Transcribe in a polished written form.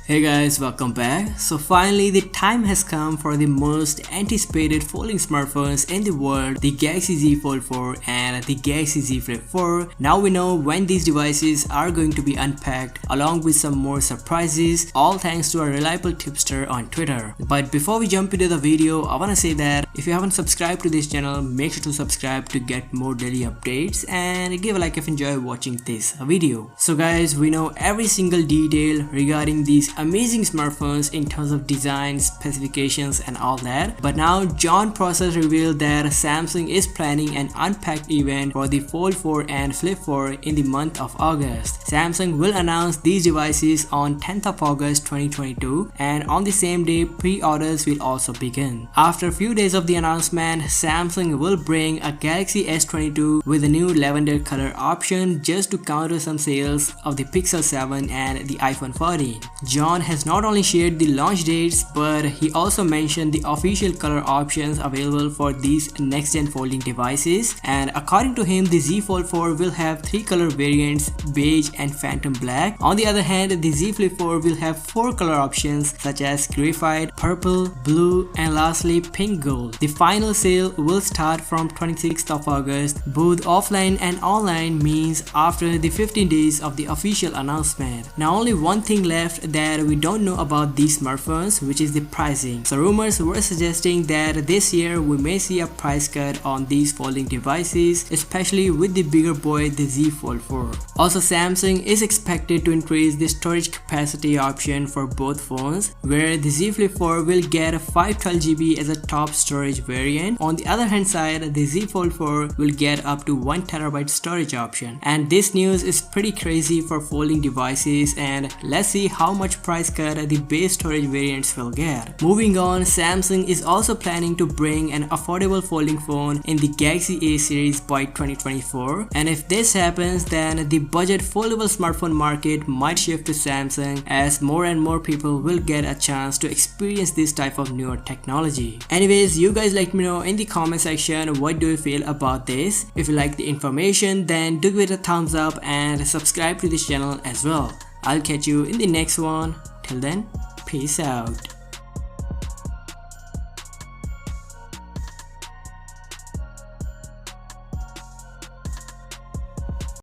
Hey guys, welcome back. So finally the time has come for the most anticipated folding smartphones in the world, the Galaxy Z Fold 4 and the Galaxy Z Flip 4. Now we know when these devices are going to be unpacked along with some more surprises, all thanks to a reliable tipster on Twitter. But before we jump into the video, I wanna say that if you haven't subscribed to this channel, make sure to subscribe to get more daily updates and give a like if you enjoy watching this video. So guys, we know every single detail regarding these amazing smartphones in terms of design, specifications and all that. But now John Prosser revealed that Samsung is planning an unpacked event for the Fold 4 and Flip 4 in the month of August. Samsung will announce these devices on 10th of August 2022 and on the same day pre-orders will also begin. After a few days of the announcement, Samsung will bring a Galaxy S22 with a new lavender color option just to counter some sales of the Pixel 7 and the iPhone 14. John has not only shared the launch dates, but he also mentioned the official color options available for these next-gen folding devices. And according to him, the Z Fold 4 will have 3 color variants, beige and phantom black. On the other hand, the Z Flip 4 will have 4 color options such as graphite, purple, blue and lastly pink gold. The final sale will start from 26th of August. Both offline and online means after the 15 days of the official announcement. Now only one thing left that we don't know about these smartphones, which is the pricing. So rumors were suggesting that this year we may see a price cut on these folding devices, especially with the bigger boy, the Z Fold 4. Also, Samsung is expected to increase the storage capacity option for both phones, where the Z Flip 4 will get a 512GB as a top storage variant. On the other hand side, the Z Fold 4 will get up to 1TB storage option. And this news is pretty crazy for folding devices, and let's see how much price cut the base storage variants will get. Moving on, Samsung is also planning to bring an affordable folding phone in the Galaxy A series by 2024, and if this happens, then the budget foldable smartphone market might shift to Samsung as more and more people will get a chance to experience this type of newer technology. Anyways, you guys let me know in the comment section what do you feel about this. If you like the information, then do give it a thumbs up and subscribe to this channel as well. I'll catch you in the next one. Till then, peace out.